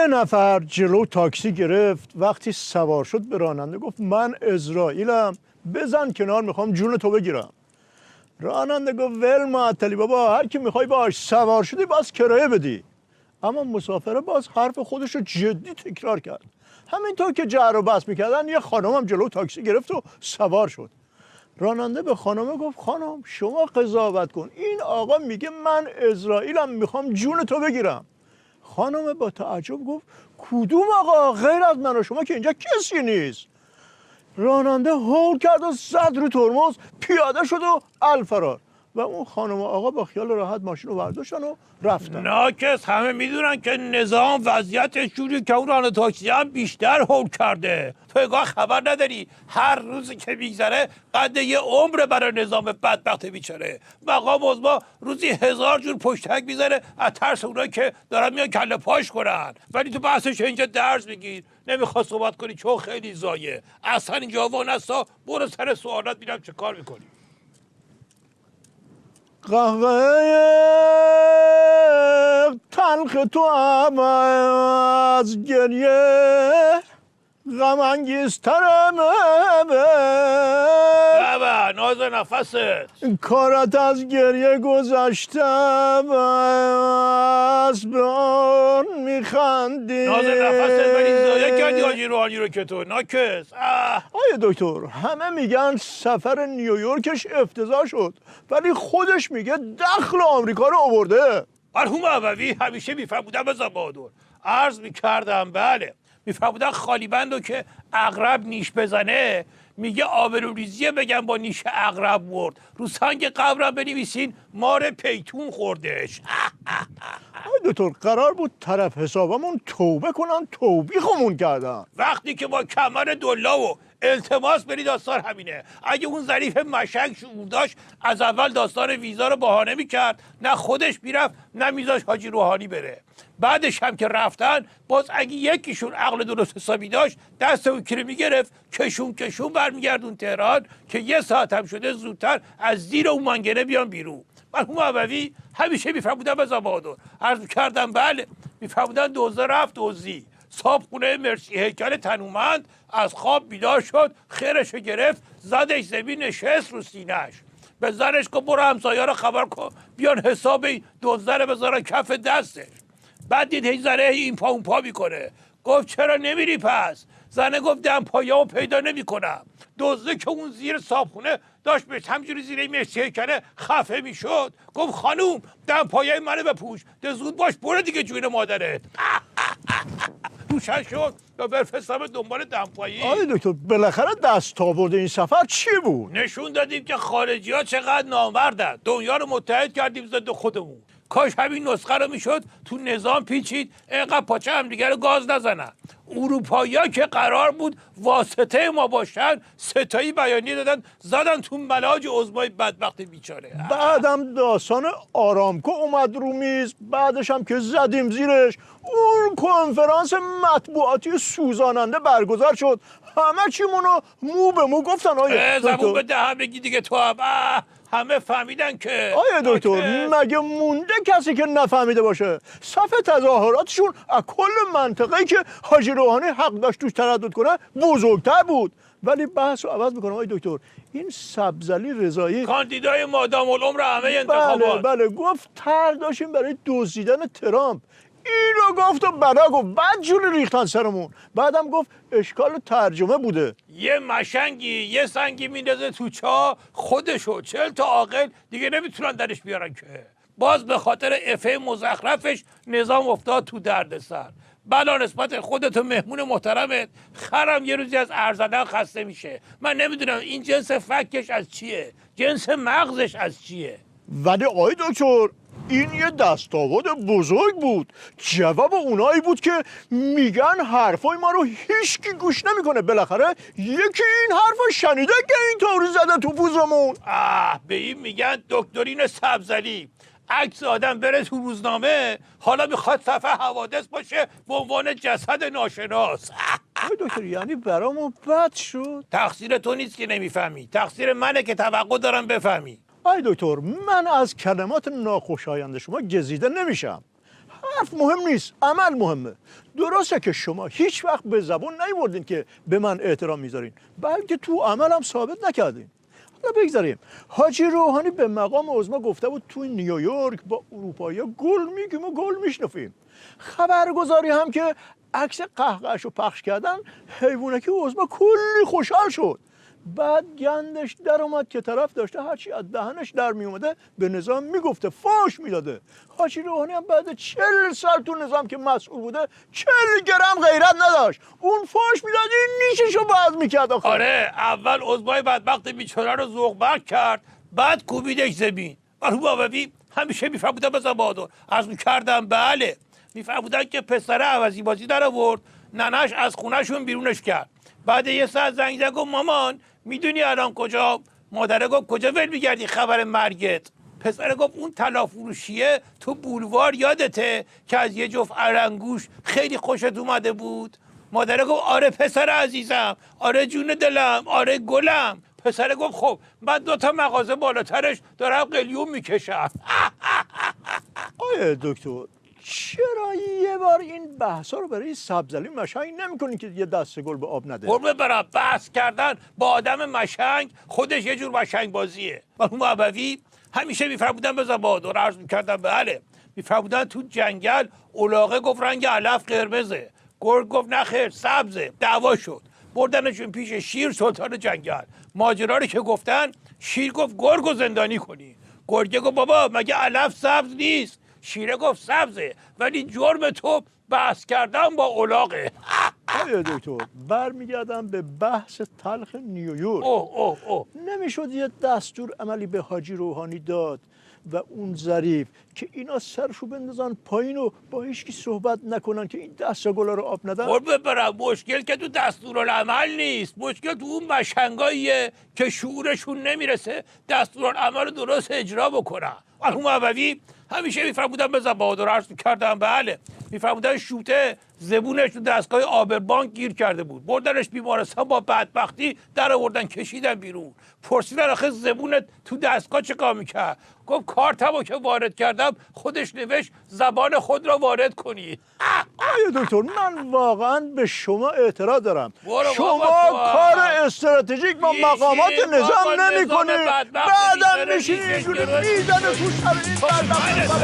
نفر جلو تاکسی گرفت. وقتی سوار شد به راننده گفت من اسرائیلم، بزن کنار میخوام جون تو بگیرم. راننده گفت ول معطلی بابا، هر کی میخوای باش، سوار شدی باز کرایه بدی. اما مسافر باز حرف خودش رو جدی تکرار کرد. همینطور که جر و بحث میکردن یه خانم هم جلو تاکسی گرفت و سوار شد. راننده به خانم گفت خانم شما قضاوت کن، این آقا میگه من اسرائیلم میخوام جون تو بگیرم. خانم با تعجب گفت کدوم آقا غیر از من و شما که اینجا کسی نیست. راننده هول کرد و زد رو ترمز، پیاده شد و الفرار. و اون خانم و آقا با خیال راحت ماشین رو برداشتن و رفتن. ناکس همه میدونن که نظام وضعیتش جوری که اون راننده تاکسی هم بیشتر هول کرده. تو اگه خبر نداری هر روزی که میگذره قد یه عمر برای نظام بدبخت بیچاره. مقام عظما روزی 1000 جور پشتک میزنه از ترس اونایی که دارن میان کله پاش کنن. ولی تو بحثش اینجا درس بگیر، نمیخواد صحبت کنی چون خیلی زایه. اصلا اینجا وانستا برو سر سوالات ببینم چه کار میکنی. قهوه تلخ تو هم از گریه غم انگیزترم بابا ناز نفست کارت از گریه گذاشتم از به آن میخندی. ناز نفست ولی زایه کردی حاجی روحانی رو که تو ناکس. آیه دکتر همه میگن سفر نیویورکش افتضاح شد، ولی خودش میگه دخل آمریکا رو آورده. مرحوم عبوی همیشه میفرمودن بزن بهادر، عرض میکردم بله میفرمودن خالی بندو که عقرب نیش بزنه میگه آبروریزیه بگم با نیش عقرب مرد، رو سنگ قبرم بنویسین مار پیتون خوردش. آیه دکتر قرار بود طرف حسابمون توبه کنن، توبیخمون کردن. وقتی که با کمر دلا و التماس بری داستان همینه. اگه اون ظریف مشنگ شعور داشت از اول داستان ویزا رو بهانه میکرد، نه خودش میرفت نه میذاش حاجی روحانی بره. بعدش هم که رفتن باز اگه یکیشون عقل درست حسابی داشت دست اون کره میگرفت کشون برمیگردون تهران که 1 ساعت هم شده زودتر از زیر اون منگنه بیان بیرون. مرحوم عبوی همیشه میفرمودن بزن بهادر، عرض کردم بله میفرمودن دزد رفت دزدی. صاحبخونه مرسی هیکل تنومند از خواب بیدار شد، خیرش گرفت زدش زمین نشست رو سینه‌اش. به زنش گفت برو همسایه‌ها رو خبر کن بیان حساب دزده رو بذارن کف دستش. بعد دید هی زنه این پا اون پا میکنه، گفت چرا نمیری پس؟ زنه گفت دم پایه‌مو پیدا نمیکنم. دزده که اون زیر صاحبخونه داشت به همجوری زیر مرسی هیکله خفه میشد گفت خانوم دم پایه منو بپوش، ده زود باش برو دیگه جون مادرت. روشن شد و برفستم دنبال دمپایی. آره دکتر بالاخره دستاورد این سفر چی بود؟ نشون دادیم که خارجی ها چقدر نامردن، دنیا رو متحد کردیم ضد خودمون. کاش همین نسخه رو میشد تو نظام پیچید اینقدر پاچه هم دیگه رو گاز نزنن. اروپایی‌ها که قرار بود واسطه ما باشن ستایی بیانیه دادن زدن تو ملاج عظمای بدبخت بیچاره. بعدم داستان آرامکو اومد رو میز، بعدش هم که زدیم زیرش اون کنفرانس مطبوعاتی سوزاننده برگزار شد، همه چیمونو مو به مو گفتن. آیه زبون به ده بگی دیگه تو هم همه فهمیدن که آیه دکتر مگه مونده کسی که نفهمیده باشه؟ صف تظاهراتشون از کل منطقه‌ای که حاجی روحانی حق داشت توش تردد کنه بزرگتر بود. ولی بحث رو عوض میکنم آیه دکتر، این سبزعلی رضایی کاندیدای مادام العمر همه انتخابات بله گفت طرح داشتیم برای دزدیدن ترامپ، اینو گفت و بدا گفت، بعد جوری ریختن سرمون. بعدم گفت اشکال ترجمه بوده. یه مشنگی یه سنگی میندازه تو چاه خودشو 40 تا عاقل دیگه نمیتونن درش بیارن که. باز به خاطر افه مزخرفش نظام افتاد تو دردسر. بلا نسبت خودتو مهمون محترمت خرم یه روزی از ارزدن خسته میشه. من نمیدونم این جنس فکش از چیه، جنس مغزش از چیه. ولی آی دکتر این یه دستاورد بزرگ بود. جواب اونایی بود که میگن حرفای ما رو هیچکی گوش نمیکنه. بالاخره یکی این حرفو شنیده که اینطوری زده تو پوزمون. به این میگن دکترین سبزعلی. عکس آدم بره تو روزنامه حالا میخواد صفحه حوادث باشه به عنوان جسد ناشناس. آی دکتر یعنی برامون بد شد؟ تقصیر تو نیست که نمیفهمی، تقصیر منه که توقع دارم بفهمی. آی دکتر من از کلمات ناخوشایند شما گزیده نمیشم. حرف مهم نیست، عمل مهمه. درسته که شما هیچ وقت به زبان نیوردین که به من احترام میذارین، بلکه تو عمل هم ثابت نکردین. حالا بگذاریم حاجی روحانی به مقام عظما گفته بود توی نیویورک با اروپایی‌ها گل میگیم و گل میشنفیم. خبرگزاری هم که عکس قهقهش رو پخش کردن، حیوانکی عظما کلی خوشحال شد. بعد گندش در اومد که طرف داشته هرچی از دهنش در می اومده به نظام میگفته، فاش میداده. حاجی روحانی هم بعد 40 سال تو نظام که مسئول بوده 40 گرم غیرت نداشت، اون فاش میداد این نیششو باز میکرد. آره، اول عضوای بدبخت بیچاره رو ذوق کرد، بعد کوبیدش زمین. مرحوم بابوی همیشه میفرمودن بزن بهادر، عرض میکردم بله، میفرمودن که پسر عوضی بازی در آورد، ننش از خونهشون بیرونش کرد. بعد یه ساعت زنگ زد گفت مامان میدونی الان کجا؟ مادره گفت کجا ول میگردی خبر مرگت؟ پسر گفت اون طلا فروشیه تو بولوار یادته که از یه جفت ارنگوش خیلی خوشت اومده بود؟ مادره گفت آره پسر عزیزم، آره جون دلم، آره گلم. پسر گفت خب من 2 مغازه بالاترش دارم قلیون میکشم. آیه دکتر، چرا یه بار این بحثا رو برای سبزلی مشنگ نمی‌کنین که یه دسته گل به آب نده؟ قربه برم، بحث کردن با آدم مشنگ خودش یه جور مشنگ بازیه. مرحوم ابوی همیشه میفرمودن بزن بهادر، عرض میکردم بله، میفرمودن تو جنگل الاغه گفت رنگ علف قرمزه، گرگ گفت نه خیر سبزه. دعوا شد، بردنشون پیش شیر سلطان جنگل. ماجرا رو که گفتن، شیر گفت گرگو زندانی کنی. گرگه گفت بابا مگه علف سبز نیست؟ شیره گفت سبزه، ولی جرم تو بحث کردن با الاغه. آیه دکتر، برمیگردم به بحث تلخ نیویورک. اوه نمیشد یه دستور عملی به حاجی روحانی داد و اون ظریف که اینا سرشو بندازن پایین و با هیچکی صحبت نکنن که این دسته گلا رو آب ندن؟ قربه برم، مشکل که تو دستورالعمل نیست، مشکل تو اون مشنگاییه که شعورشون نمیرسه دستورالعمل رو درست اجرا بکنن. مرحوم ابوی همیشه میفرمودن بزن بهادر، عرض میکردم بله، میفرمودن شوته زبونش تو دستگاه آبربانک گیر کرده بود، بردنش بیمارستان، با بدبختی در آوردن کشیدن بیرون. پرسیدن آخه زبونت تو دستگاه چه کار میکرد؟ گفت کارتمو که وارد کردم خودش نوشت زبان خود را وارد کنید. آیه دکتر، من واقعا به شما اعتراض دارم. شما بابا کار استراتژیک با مقامات نظام نمی کنید، بعدم میشین اینجوری میزنه تو سر این بدبخت.